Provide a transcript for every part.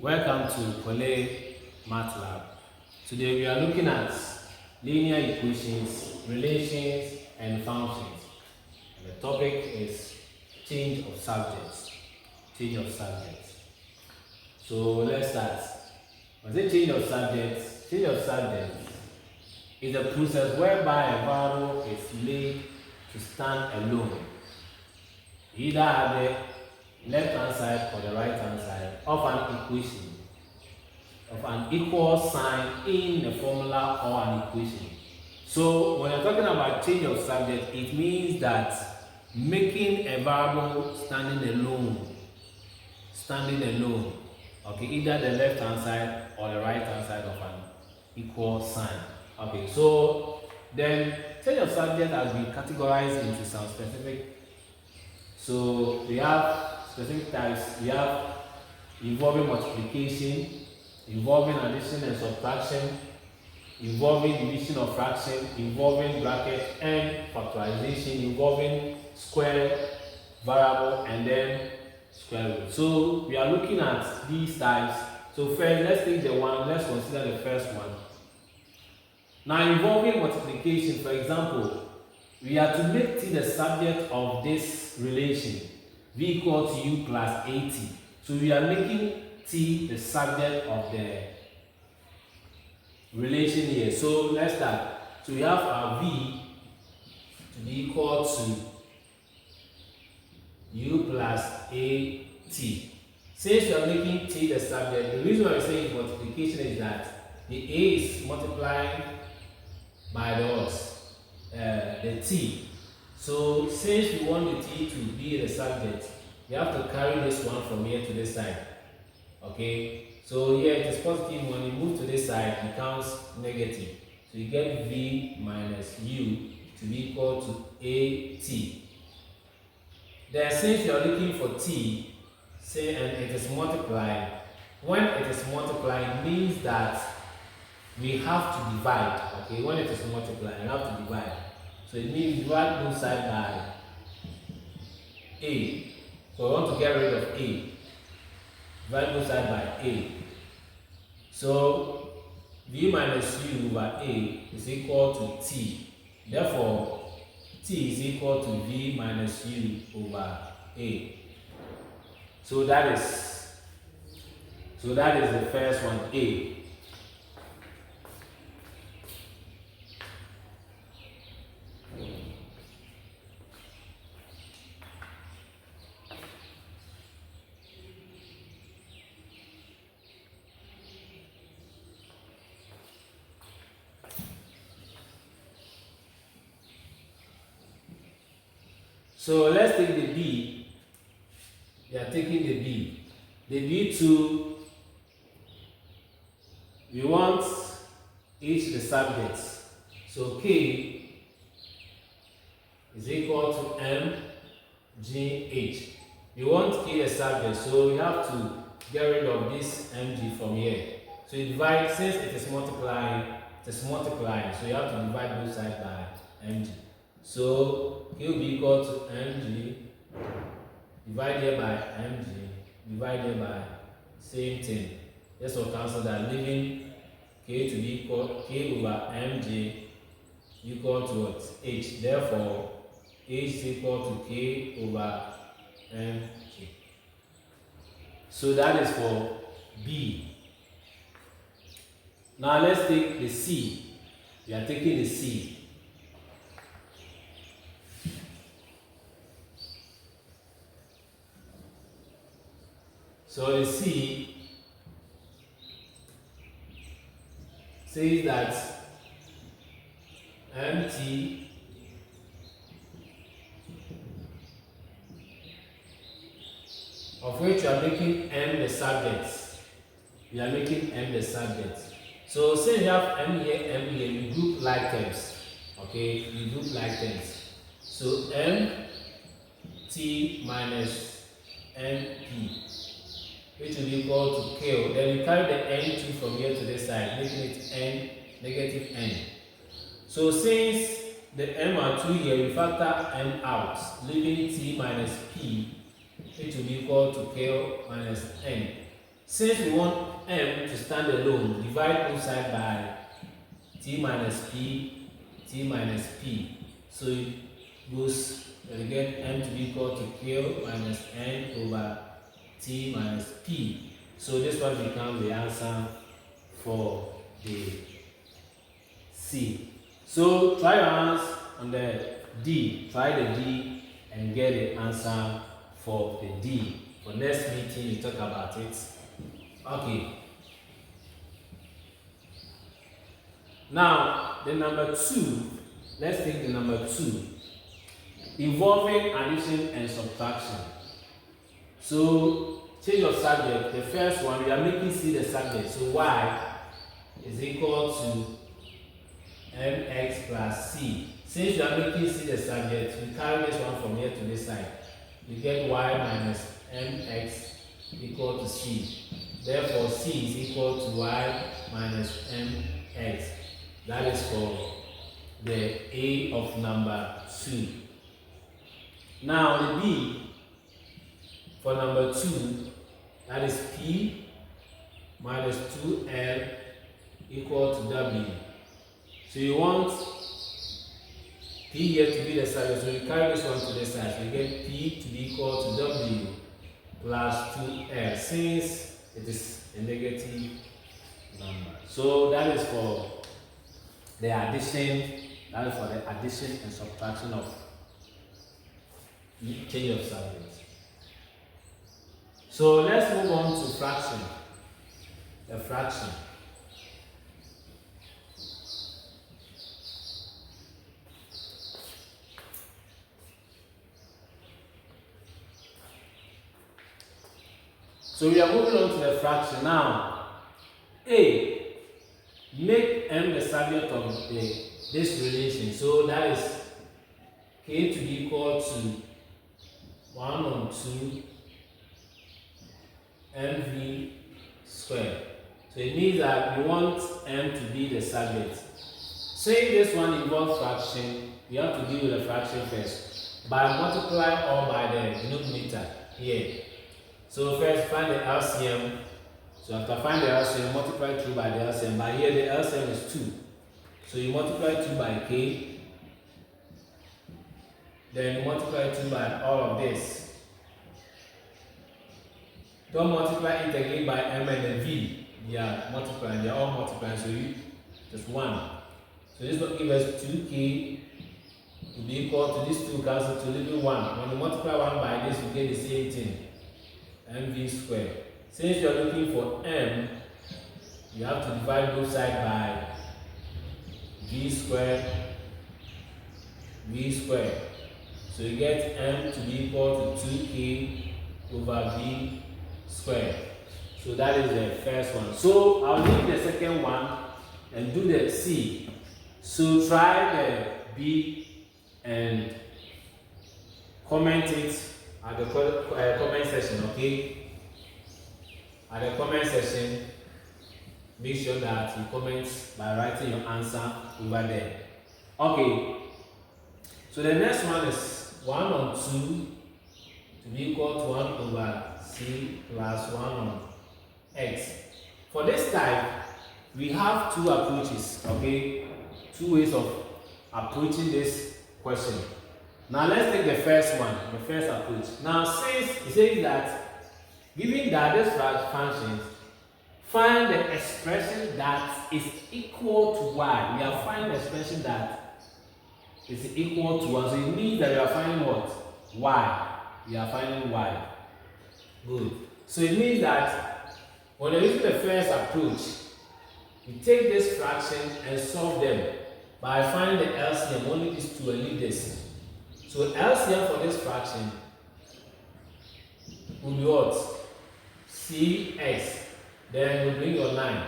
Welcome to Kole Math Lab. Today we are looking at linear equations, relations, and functions. And the topic is change of subjects. Change of subjects. So let's start. When I say change of subjects, is a process whereby a variable is made to stand alone, either at the left hand side or the right hand side of an equation, of an equal sign in a formula or an equation. So when you're talking about change of subject, it means that making a variable standing alone, okay, either the left hand side or the right hand side of an equal sign. Okay, so then change of subject has been categorized into some specific. So we have specific types. We have involving multiplication, involving addition and subtraction, involving division of fraction, involving bracket and factorization, involving square, variable, and then square root. So we are looking at these types. So first, let's consider the first one. Now, involving multiplication, for example, we are to make t the subject of this relation, v equal to u plus at. So we are making t the subject of the relation here. So let's start. So we have our v to be equal to u plus at. Since we are making t the subject, the reason why we say multiplication is that the a is multiplying by the t. So since we want the t to be the subject, we have to carry this one from here to this side. Okay, so here it is positive. When you move to this side, it becomes negative. So you get v minus u to be equal to at. Then since you are looking for t, and it is multiplying, when it is multiplying, it means that we have to divide. Okay, when it is multiplying, we have to divide. So it means divide both sides by a. So we want to get rid of a. Divide both sides by a. So v minus u over a is equal to t. Therefore, t is equal to v minus u over a. So that is the first one, a. So let's take the b. We are taking the b. The b2, we want h the subjects. So k is equal to m g h. We want k the subject, so we have to get rid of this mg from here. So you divide, since it is multiplying, so you have to divide both sides by mg. So k will be equal to mg, divided by mg, divided by same thing. This will cancel that, leaving k to be equal k over mg equal to what? H. Therefore, h is equal to k over mg. So that is for b. Now let's take the c. We are taking the c. So the c says that mt of which you are making m the subject. We are making m the subject. So since you have m here, you group like terms. Okay, you group like terms. So mt minus np, which will be equal to k. Then we carry the n2 from here to this side, making it n, negative n. So since the m are 2 here, we factor n out, leaving t minus p, which will be equal to k minus n. Since we want m to stand alone, divide both sides by t minus p, t minus p. So it goes, we get m to be equal to q minus n over t minus p. So this one becomes the answer for the C. So try your hands on the D. Try the D and get the answer for the D. For next meeting, we talk about it. Okay. Now, the number 2. Let's take the number 2. Involving addition and subtraction. So change your subject. The first one, we are making C the subject. So y is equal to mx plus c. Since you are making C the subject, we carry this one from here to this side. You get y minus mx equal to c. Therefore, c is equal to y minus mx. That is for the A of number 2. Now, the B for number 2, that is p minus 2l equal to w. So you want p here to be the subject, so you carry this one to the side. So you get p to be equal to w plus 2l, since it is a negative number. So that is for the addition. That is for the addition and subtraction of change of subject. So let's move on to fraction. The fraction. So we are moving on to the fraction now. A, make m the subject of this relation. So that is k to be equal to 1 on 2 mv squared. So it means that we want m to be the subject. Saying this one involves fraction, we have to deal with the fraction first by multiplying all by the denominator here. So first find the LCM. So after find the LCM, multiply 2 by the LCM. But here the LCM is 2. So you multiply 2 by k. Then you multiply 2 by all of this. Don't multiply it again by m and the v. They are multiplying. They are all multiplying. So you just 1. So this will give us 2k to be equal to these 2 cancel to leave 1. When you multiply 1 by this, you get the same thing. mv squared. Since you are looking for m, you have to divide both sides by v squared. So you get m to be equal to 2k over v squared. So that is the first one. So I'll leave the second one and do the C. So try the B and comment it at the comment section, okay? At the comment section, make sure that you comment by writing your answer over there. Okay, so the next one is 1 on 2 to be equal to 1 over c plus 1 on x. For this type, we have 2 approaches, okay? 2 ways of approaching this question. Now let's take the first one, the first approach. Now since it says that given that this function, find the expression that is equal to y. We are finding the expression that is equal to 1. So it means that we are finding what? Y. We are finding y. Good. So it means that when you're using the first approach, you take this fraction and solve them by finding the LCM, only these 2 and leave this. So LCM for this fraction will be what? Cx. Then you bring your 9.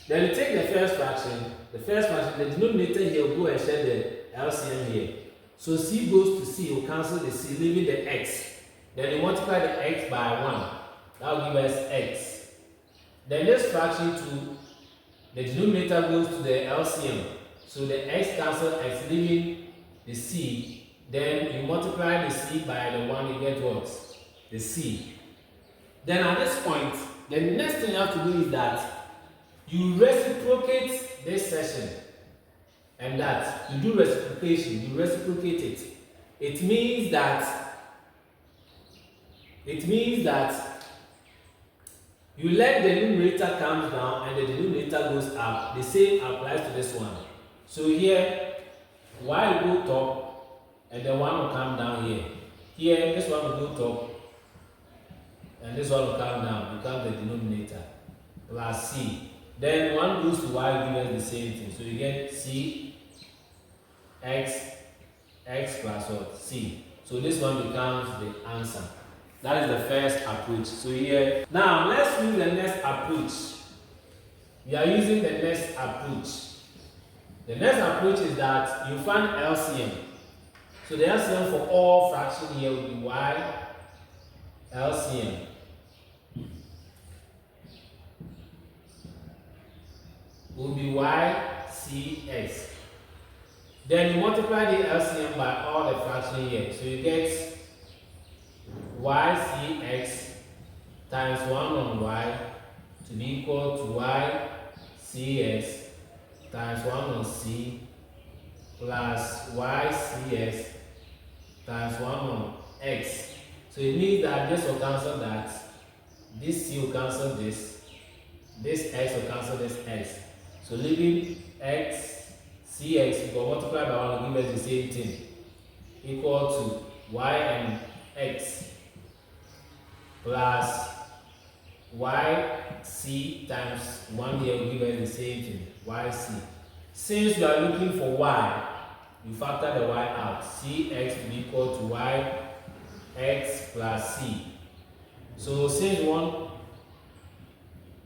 Then you take the first fraction, the denominator here will go and share the LCM here. So c goes to c, you cancel the c, leaving the x. Then you multiply the x by 1. That will give us x. Then this fraction to the denominator goes to the LCM. So the x cancel x, leaving the c. Then you multiply the c by the 1, you get what? The c. Then at this point, the next thing you have to do is that you reciprocate this section, and that you do reciprocation, you reciprocate it. It means that you let the numerator come down and the denominator goes up. The same applies to this one. So here, y will go top and the one will come down here. Here, this one will go top and this one will come down, become the denominator, plus c. Then 1 goes to y, gives us the same thing. So you get c, x plus what? C. So this one becomes the answer. That is the first approach. So here, now let's use the next approach. We are using the next approach. The next approach is that you find LCM. So the LCM for all fractions here will be y LCM. Will be y cx. Then you multiply the LCM by all the fractions here. So you get y cx times 1 on y to be equal to y cx times 1 on c plus y cx times 1 on x. So it means that this will cancel that, this c will cancel this x will cancel this x. So leaving x cx, you will multiply by 1 will give us the same thing, equal to y and x plus yc times 1 here will give us the same thing, yc. Since you are looking for y, you factor the y out. Cx will be equal to y x plus c. So since you want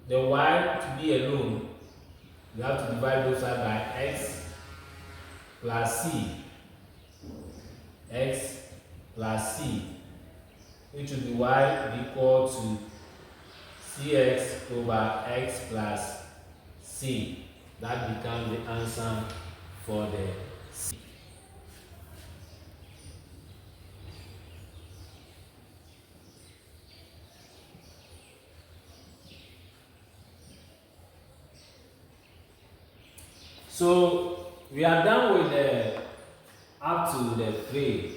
the y to be alone, you have to divide both sides by x plus c. X plus c, which will be y equal to cx over x plus c. That becomes the answer for the c. So we are done with the up to the 3.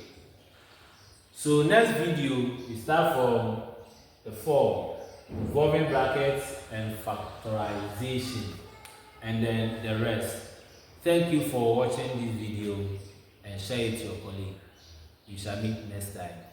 So next video we start from the 4, involving brackets and factorization, and then the rest. Thank you for watching this video and share it to your colleague. We shall meet next time.